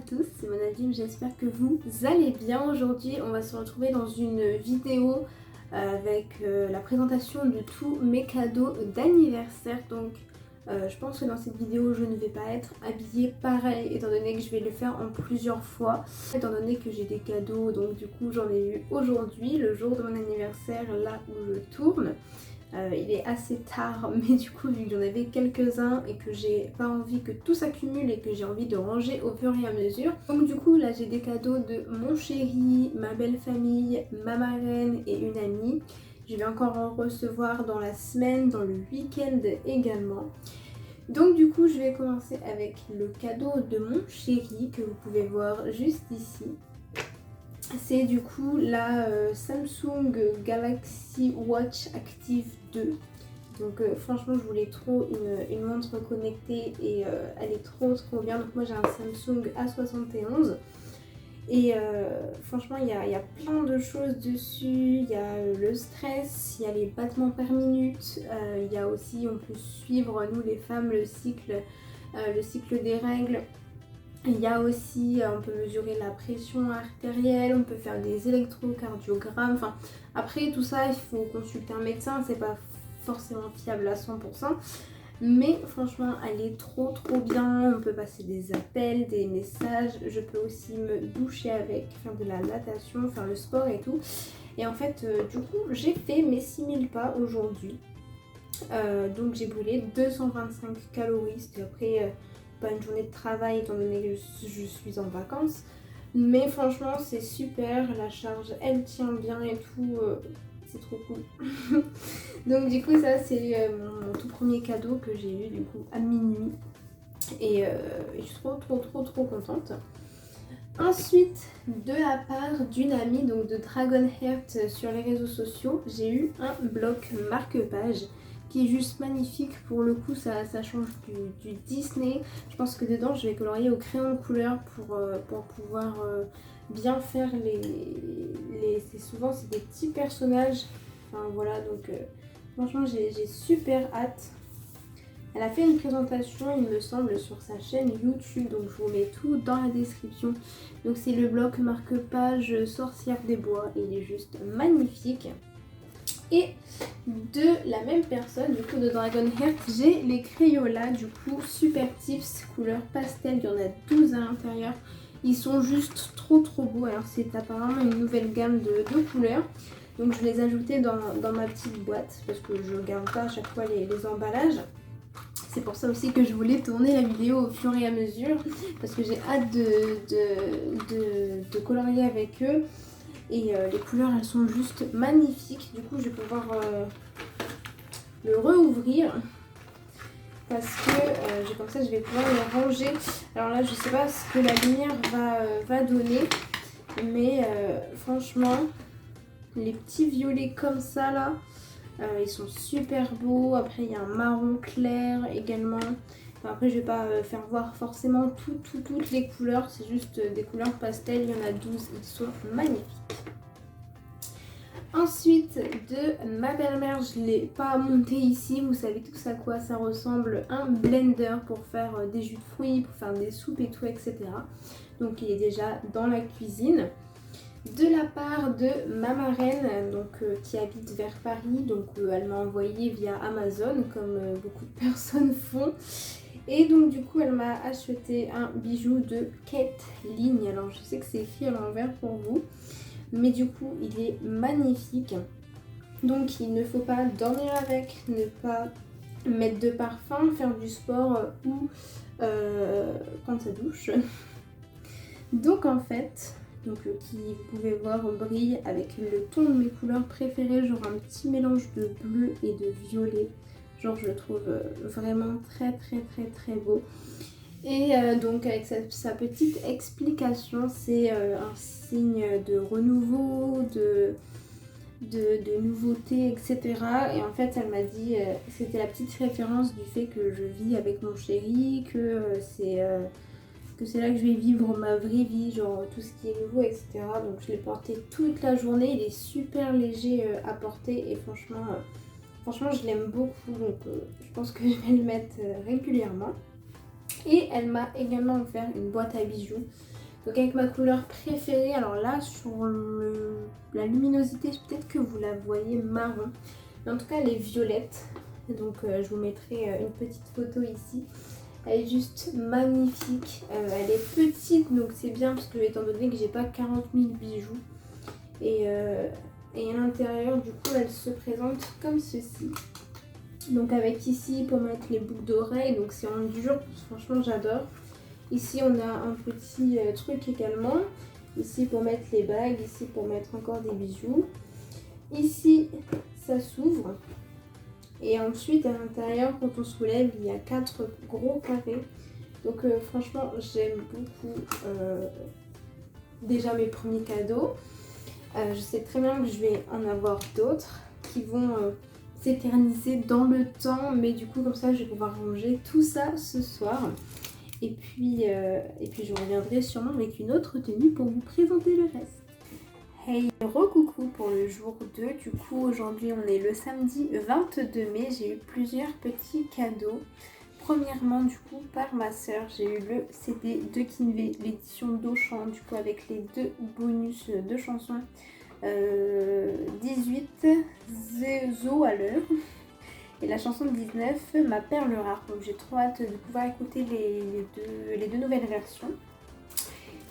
tous, c'est Monadine, j'espère que vous allez bien. Aujourd'hui on va se retrouver dans une vidéo avec la présentation de tous mes cadeaux d'anniversaire. Donc je pense que dans cette vidéo je ne vais pas être habillée pareil étant donné que je vais le faire en plusieurs fois. Étant donné que j'ai des cadeaux, donc du coup j'en ai eu aujourd'hui, le jour de mon anniversaire, là où je tourne. Il est assez tard, mais du coup vu que j'en avais quelques-uns et que j'ai pas envie que tout s'accumule et que j'ai envie de ranger au fur et à mesure. Donc du coup là j'ai des cadeaux de mon chéri, ma belle famille, ma marraine et une amie. Je vais encore en recevoir dans la semaine, dans le week-end également. Donc du coup je vais commencer avec le cadeau de mon chéri que vous pouvez voir juste ici. C'est du coup la Samsung Galaxy Watch Active 2. Donc franchement je voulais trop une montre connectée et elle est trop bien. Donc moi j'ai un Samsung A71 et franchement il y a plein de choses dessus. Il y a le stress, il y a les battements par minute, il y a aussi, on peut suivre nous les femmes le cycle des règles. Il y a aussi, on peut mesurer la pression artérielle, on peut faire des électrocardiogrammes. Enfin, après tout ça, il faut consulter un médecin, c'est pas forcément fiable à 100%. Mais franchement, elle est trop bien. On peut passer des appels, des messages. Je peux aussi me doucher avec, faire de la natation, faire le sport et tout. Et en fait, du coup, j'ai fait mes 6000 pas aujourd'hui. Donc j'ai brûlé 225 calories. C'était après pas une journée de travail étant donné que je suis en vacances. Mais franchement c'est super, la charge elle tient bien et tout, c'est trop cool. Donc du coup ça c'est mon tout premier cadeau que j'ai eu du coup à minuit. Et je suis trop contente. Ensuite, de la part d'une amie, donc de Dragonheart sur les réseaux sociaux, j'ai eu un bloc marque-page qui est juste magnifique. Pour le coup, ça change du Disney. Je pense que dedans, je vais colorier au crayon de couleur pour pouvoir bien faire souvent, c'est des petits personnages. Enfin voilà, donc franchement, j'ai super hâte. Elle a fait une présentation, il me semble, sur sa chaîne YouTube, donc je vous mets tout dans la description. Donc c'est le bloc marque-page Sorcière des Bois et il est juste magnifique. Et de la même personne, du coup de Dragonheart, j'ai les Crayola, du coup Super Tips couleur pastel, il y en a 12 à l'intérieur. Ils sont juste trop beaux, alors c'est apparemment une nouvelle gamme de couleurs. Donc je les ai ajoutés dans ma petite boîte parce que je ne garde pas à chaque fois les emballages. C'est pour ça aussi que je voulais tourner la vidéo au fur et à mesure parce que j'ai hâte de colorier avec eux. Et les couleurs elles sont juste magnifiques. Du coup je vais pouvoir le rouvrir parce que comme ça je vais pouvoir les ranger. Alors là je sais pas ce que la lumière va donner, mais franchement les petits violets comme ça là, ils sont super beaux. Après il y a un marron clair également. Enfin, après je vais pas faire voir forcément toutes les couleurs, c'est juste des couleurs pastel, il y en a 12, ils sont magnifiques. Ensuite de ma belle-mère, je ne l'ai pas monté ici, vous savez tous à quoi ça ressemble, un blender pour faire des jus de fruits, pour faire des soupes et tout, etc. Donc il est déjà dans la cuisine. De la part de ma marraine, donc, qui habite vers Paris, donc elle m'a envoyé via Amazon comme beaucoup de personnes font. Et donc du coup elle m'a acheté un bijou de Caitlyn. Alors je sais que c'est écrit à l'envers pour vous, mais du coup il est magnifique. Donc il ne faut pas dormir avec, ne pas mettre de parfum, faire du sport ou prendre sa douche. Donc en fait, qui vous pouvez voir brille avec le ton de mes couleurs préférées, genre un petit mélange de bleu et de violet. Genre je le trouve vraiment très beau. Et donc avec sa petite explication, c'est un signe de renouveau, de nouveauté, etc. Et en fait elle m'a dit, c'était la petite référence du fait que je vis avec mon chéri, que c'est là que je vais vivre ma vraie vie, genre tout ce qui est nouveau, etc. Donc je l'ai porté toute la journée, il est super léger à porter et franchement je l'aime beaucoup, donc je pense que je vais le mettre régulièrement. Et elle m'a également offert une boîte à bijoux. Donc avec ma couleur préférée, alors là sur la luminosité, peut-être que vous la voyez marron. Mais en tout cas elle est violette. Donc je vous mettrai une petite photo ici. Elle est juste magnifique. Elle est petite donc c'est bien parce que étant donné que j'ai pas 40 000 bijoux. Et à l'intérieur du coup elle se présente comme ceci. Donc avec ici pour mettre les boucles d'oreilles, donc c'est en dur, franchement j'adore. Ici on a un petit truc également, ici pour mettre les bagues, ici pour mettre encore des bijoux. Ici ça s'ouvre et ensuite à l'intérieur quand on soulève il y a 4 gros carrés. Donc franchement j'aime beaucoup déjà mes premiers cadeaux. Je sais très bien que je vais en avoir d'autres qui vont s'éterniser dans le temps, mais du coup comme ça je vais pouvoir ranger tout ça ce soir. Et puis je reviendrai sûrement avec une autre tenue pour vous présenter le reste. Hey, recoucou pour le jour 2. Du coup aujourd'hui on est le samedi 22 mai. J'ai eu plusieurs petits cadeaux. Premièrement du coup par ma soeur j'ai eu le CD de Kinvé, l'édition d'Auchan, du coup avec les 2 bonus de chansons. 18 Zezo à l'heure et la chanson 19 Ma perle rare. Donc j'ai trop hâte de pouvoir écouter les deux nouvelles versions.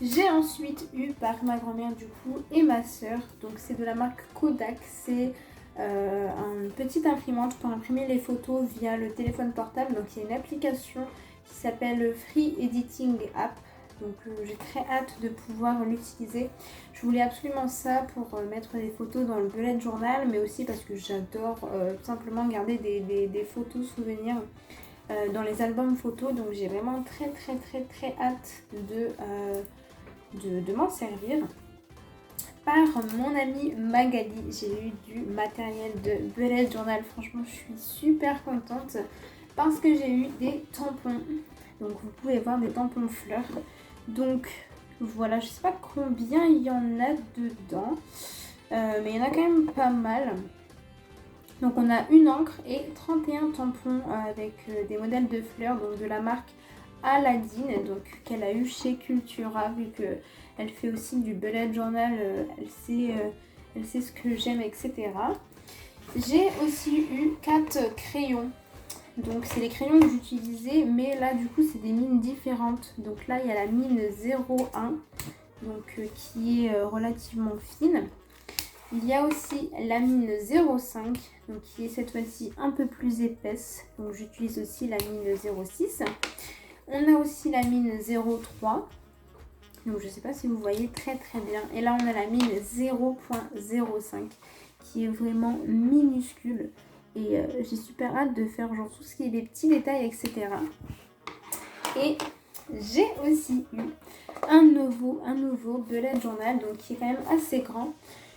J'ai ensuite eu par ma grand-mère du coup et ma soeur, donc c'est de la marque Kodak, c'est une petite imprimante pour imprimer les photos via le téléphone portable. Donc il y a une application qui s'appelle Free Editing App. Donc j'ai très hâte de pouvoir l'utiliser. Je voulais absolument ça pour mettre des photos dans le bullet journal, mais aussi parce que j'adore tout simplement garder des photos souvenirs dans les albums photos. Donc j'ai vraiment très hâte de m'en servir. Par mon amie Magali, j'ai eu du matériel de bullet journal. Franchement, je suis super contente parce que j'ai eu des tampons. Donc vous pouvez voir des tampons fleurs. Donc voilà, je sais pas combien il y en a dedans, mais il y en a quand même pas mal. Donc on a une encre et 31 tampons avec des modèles de fleurs, donc de la marque Aladdin, donc qu'elle a eu chez Cultura, vu qu'elle fait aussi du bullet journal, elle sait ce que j'aime, etc. J'ai aussi eu 4 crayons. Donc c'est les crayons que j'utilisais, mais là du coup c'est des mines différentes. Donc là il y a la mine 01, donc qui est relativement fine. Il y a aussi la mine 05, donc qui est cette fois-ci un peu plus épaisse. Donc j'utilise aussi la mine 06. On a aussi la mine 03. Donc je ne sais pas si vous voyez très bien. Et là on a la mine 0.05 qui est vraiment minuscule. Et j'ai super hâte de faire genre tout ce qui est des petits détails, etc. Et j'ai aussi eu un nouveau bullet journal, donc qui est quand même assez grand,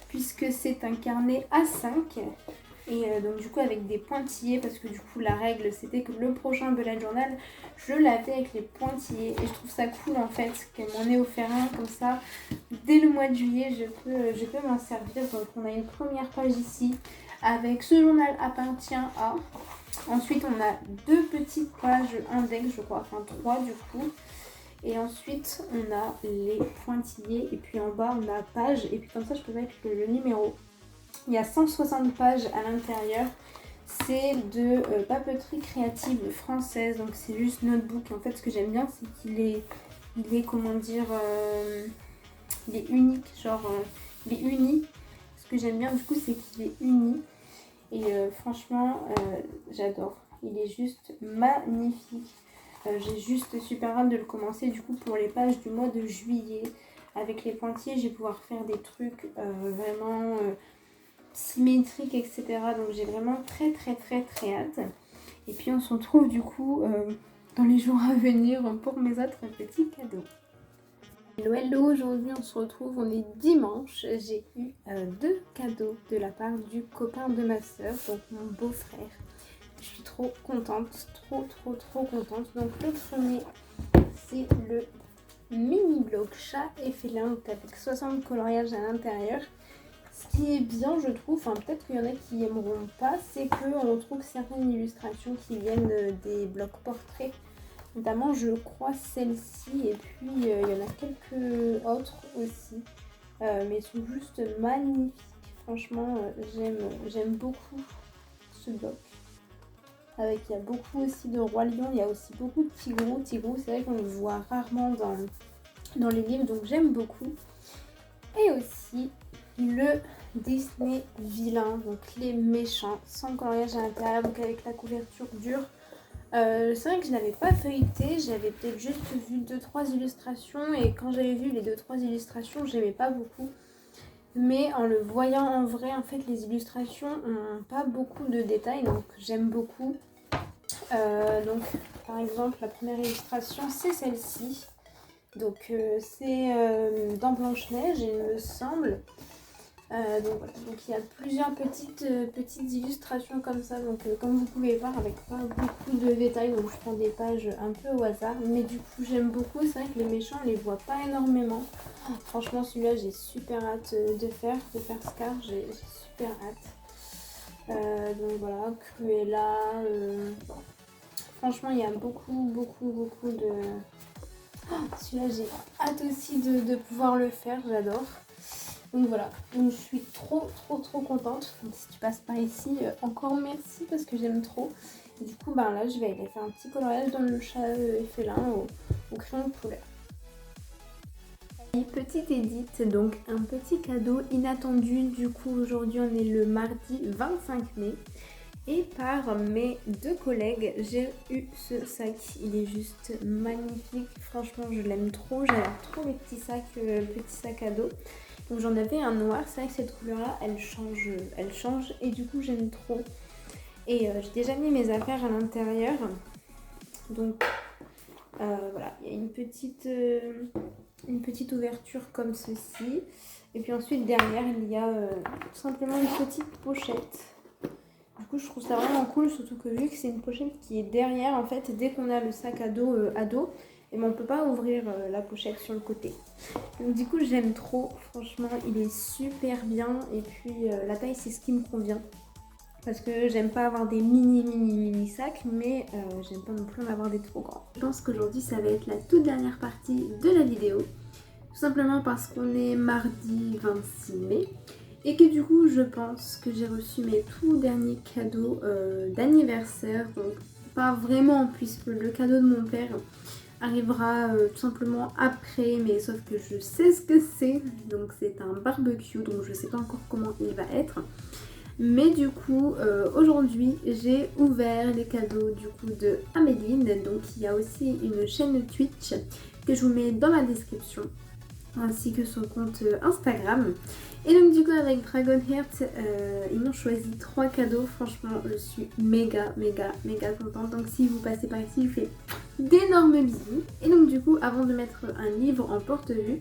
puisque c'est un carnet A5. Et donc du coup avec des pointillés, parce que du coup la règle c'était que le prochain bullet journal je l'avais avec les pointillés. Et je trouve ça cool en fait qu'elle m'en ait offert un comme ça. Dès le mois de juillet je peux m'en servir. Donc on a une première page ici avec ce journal appartient à. Ensuite on a 2 petites pages index je crois, enfin 3 du coup. Et ensuite on a les pointillés et puis en bas on a page et puis comme ça je peux mettre le numéro. Il y a 160 pages à l'intérieur. C'est de papeterie créative française, donc c'est juste notebook. En fait ce que j'aime bien c'est qu'il est comment dire, il est unique, genre il est uni. Ce que j'aime bien du coup c'est qu'il est uni. Et franchement j'adore, il est juste magnifique. J'ai juste super hâte de le commencer du coup pour les pages du mois de juillet. Avec les pointillés je vais pouvoir faire des trucs vraiment symétriques, etc. Donc j'ai vraiment très hâte. Et puis on se retrouve du coup dans les jours à venir pour mes autres petits cadeaux. Hello, aujourd'hui on se retrouve, on est dimanche. J'ai eu 2 cadeaux de la part du copain de ma soeur, donc mon beau-frère. Je suis trop contente, trop contente. Donc le premier c'est le mini bloc chat et félin, donc avec 60 coloriages à l'intérieur. Ce qui est bien je trouve, enfin peut-être qu'il y en a qui aimeront pas, c'est qu'on retrouve certaines illustrations qui viennent des blocs portraits Notamment je crois celle-ci et puis il y en a quelques autres aussi. Mais ils sont juste magnifiques. Franchement j'aime beaucoup ce bloc. Il y a beaucoup aussi de Roi Lion, il y a aussi beaucoup de Tigrou. Tigrou, c'est vrai qu'on le voit rarement dans les livres, donc j'aime beaucoup. Et aussi le Disney vilain, donc les méchants, sans coloriage à l'intérieur, donc avec la couverture dure. C'est vrai que je n'avais pas feuilleté, j'avais peut-être juste vu 2-3 illustrations et quand j'avais vu les 2-3 illustrations, j'aimais pas beaucoup. Mais en le voyant en vrai, en fait, les illustrations n'ont pas beaucoup de détails, donc j'aime beaucoup. Donc, par exemple, la première illustration, c'est celle-ci. Donc, c'est dans Blanche-Neige, il me semble. Donc voilà, donc il y a plusieurs petites illustrations comme ça, donc comme vous pouvez voir avec pas beaucoup de détails, donc je prends des pages un peu au hasard, mais du coup j'aime beaucoup. C'est vrai que les méchants on les voit pas énormément. Franchement celui-là j'ai super hâte de faire Scar, j'ai super hâte. Donc voilà, Cruella, franchement il y a beaucoup de... celui-là j'ai hâte aussi de pouvoir le faire, j'adore. Donc voilà, donc je suis trop contente. Donc si tu passes par ici, encore merci parce que j'aime trop. Et du coup, là, je vais aller faire un petit coloriage dans le chat félin au crayon de couleur. Petite édite, donc un petit cadeau inattendu. Du coup, aujourd'hui, on est le mardi 25 mai. Et par mes 2 collègues, j'ai eu ce sac. Il est juste magnifique. Franchement, je l'aime trop. J'adore trop les petits sacs à dos. Donc j'en avais un noir. C'est vrai que cette couleur-là, elle change. Et du coup, j'aime trop. Et j'ai déjà mis mes affaires à l'intérieur. Donc voilà, il y a une petite ouverture comme ceci. Et puis ensuite, derrière, il y a tout simplement une petite pochette. Du coup je trouve ça vraiment cool, surtout que vu que c'est une pochette qui est derrière, en fait dès qu'on a le sac à dos, et on peut pas ouvrir la pochette sur le côté. Donc du coup j'aime trop, franchement il est super bien et puis la taille c'est ce qui me convient. Parce que j'aime pas avoir des mini sacs, mais j'aime pas non plus en avoir des trop grands. Je pense qu'aujourd'hui ça va être la toute dernière partie de la vidéo. Tout simplement parce qu'on est mardi 26 mai. Et que du coup je pense que j'ai reçu mes tout derniers cadeaux d'anniversaire. Donc pas vraiment puisque le cadeau de mon père arrivera tout simplement après. Mais sauf que je sais ce que c'est. Donc c'est un barbecue, donc je sais pas encore comment il va être. Mais du coup aujourd'hui j'ai ouvert les cadeaux du coup de Améline. Donc il y a aussi une chaîne Twitch que je vous mets dans la description, ainsi que son compte Instagram. Et donc du coup avec Dragonheart, ils m'ont choisi 3 cadeaux. Franchement je suis méga contente. Donc si vous passez par ici, je vous fais d'énormes bisous. Et donc du coup avant de mettre un livre en porte-vue,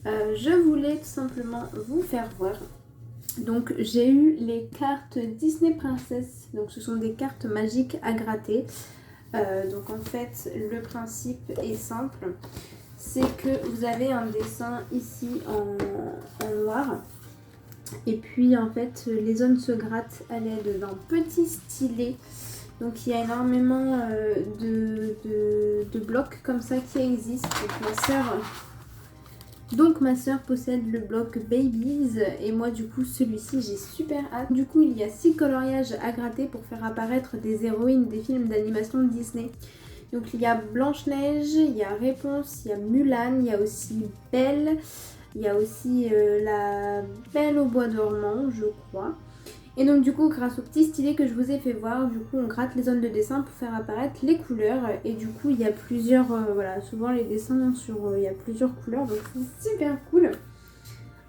je voulais tout simplement vous faire voir. Donc j'ai eu les cartes Disney Princess. Donc ce sont des cartes magiques à gratter. Donc en fait le principe est simple. C'est que vous avez un dessin ici en noir. Et puis en fait les zones se grattent à l'aide d'un petit stylet. Donc il y a énormément de blocs comme ça qui existent. Donc ma soeur possède le bloc Babies et moi du coup celui-ci j'ai super hâte. Du coup il y a 6 coloriages à gratter pour faire apparaître des héroïnes des films d'animation de Disney. Donc il y a Blanche-Neige, il y a Réponse, il y a Mulan, il y a aussi Belle, il y a aussi la Belle au bois dormant je crois. Et donc du coup grâce au petit stylet que je vous ai fait voir, du coup on gratte les zones de dessin pour faire apparaître les couleurs. Et du coup il y a plusieurs, voilà, souvent les dessins il y a plusieurs couleurs, donc c'est super cool.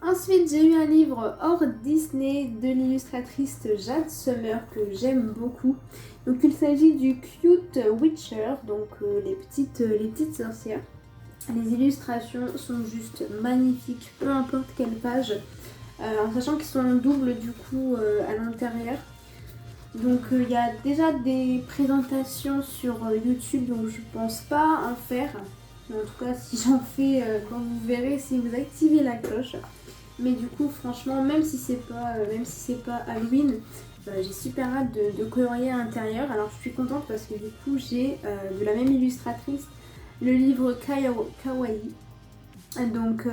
Ensuite j'ai eu un livre hors Disney de l'illustratrice Jade Summer que j'aime beaucoup. Donc il s'agit du Cute Witcher, donc les petites sorcières. Les illustrations sont juste magnifiques, peu importe quelle page, en sachant qu'ils sont doubles du coup à l'intérieur. Donc il y a déjà des présentations sur YouTube, donc je pense pas en faire. Mais en tout cas si j'en fais, quand vous verrez, si vous activez la cloche. Mais du coup franchement même si c'est pas Halloween, J'ai super hâte de colorier à l'intérieur. Alors je suis contente parce que du coup j'ai de la même illustratrice le livre Kawaii. Donc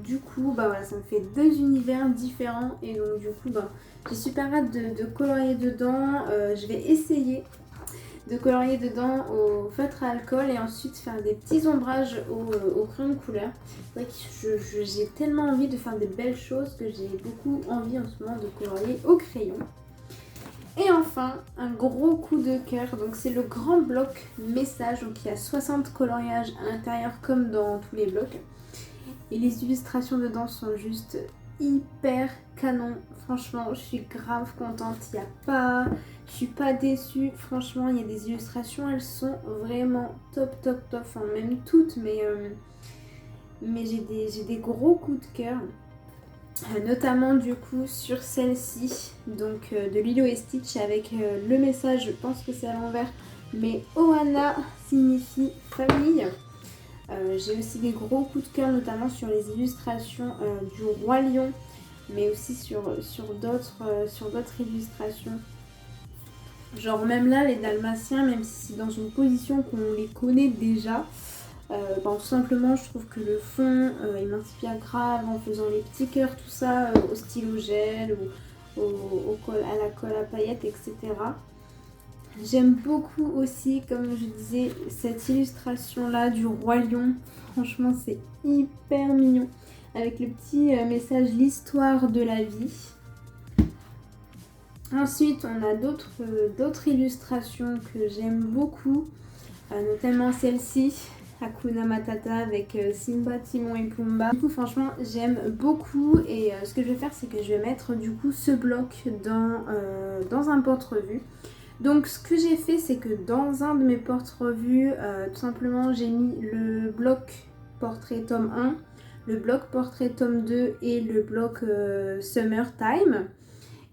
du coup bah voilà, ça me fait deux univers différents et donc du coup bah, j'ai super hâte de colorier dedans. Je vais essayer de colorier dedans au feutre à alcool et ensuite faire des petits ombrages au crayon de couleur. C'est vrai que j'ai tellement envie de faire des belles choses que j'ai beaucoup envie en ce moment de colorier au crayon. Et enfin, un gros coup de cœur, donc c'est le grand bloc message, donc il y a 60 coloriages à l'intérieur comme dans tous les blocs. Et les illustrations dedans sont juste hyper canon. Franchement, je suis grave contente. Je suis pas déçue. Franchement, il y a des illustrations, elles sont vraiment top. Enfin, même toutes, mais j'ai des gros coups de cœur. Notamment du coup sur celle-ci, donc de Lilo et Stitch avec le message, je pense que c'est à l'envers, mais Ohana signifie famille. J'ai aussi des gros coups de cœur notamment sur les illustrations du Roi Lion, mais aussi sur d'autres illustrations. Genre même là les Dalmatiens, même si c'est dans une position qu'on les connaît déjà, tout simplement je trouve que le fond il m'inspire grave en faisant les petits cœurs, tout ça au stylo gel ou à la colle à paillettes, etc. J'aime beaucoup aussi, comme je disais, cette illustration là du Roi Lion. Franchement c'est hyper mignon avec le petit message l'histoire de la vie. Ensuite on a d'autres illustrations que j'aime beaucoup, notamment celle-ci, Hakuna Matata avec Simba, Timon et Pumba. Du coup franchement j'aime beaucoup et ce que je vais faire c'est que je vais mettre du coup ce bloc dans un porte-revue. Donc ce que j'ai fait c'est que dans un de mes porte-revues, tout simplement j'ai mis le bloc portrait tome 1, le bloc portrait tome 2 et le bloc Summertime.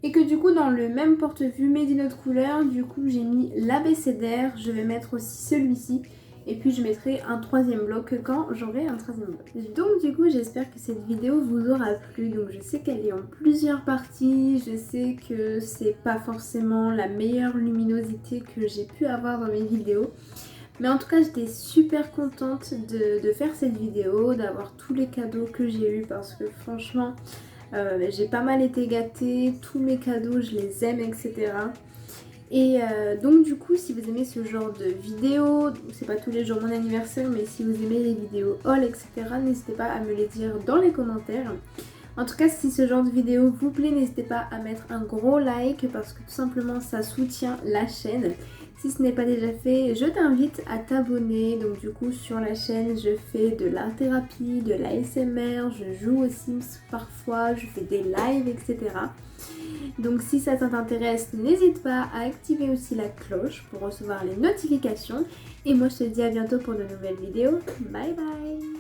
Et que du coup dans le même porte-vue mais d'une autre couleur, du coup j'ai mis l'abécédaire, je vais mettre aussi celui-ci. Et puis je mettrai un troisième bloc quand j'aurai un troisième bloc. Donc du coup j'espère que cette vidéo vous aura plu. Donc je sais qu'elle est en plusieurs parties. Je sais que c'est pas forcément la meilleure luminosité que j'ai pu avoir dans mes vidéos. Mais en tout cas j'étais super contente de faire cette vidéo, d'avoir tous les cadeaux que j'ai eu parce que franchement j'ai pas mal été gâtée. Tous mes cadeaux je les aime, etc. Et donc du coup si vous aimez ce genre de vidéos, c'est pas tous les jours mon anniversaire, mais si vous aimez les vidéos haul, etc. n'hésitez pas à me les dire dans les commentaires. En tout cas si ce genre de vidéo vous plaît, n'hésitez pas à mettre un gros like parce que tout simplement ça soutient la chaîne. Si ce n'est pas déjà fait, je t'invite à t'abonner. Donc du coup sur la chaîne je fais de l'art thérapie, de l'ASMR, je joue aux Sims parfois, je fais des lives, etc. Donc si ça t'intéresse, n'hésite pas à activer aussi la cloche pour recevoir les notifications. Et moi je te dis à bientôt pour de nouvelles vidéos. Bye bye!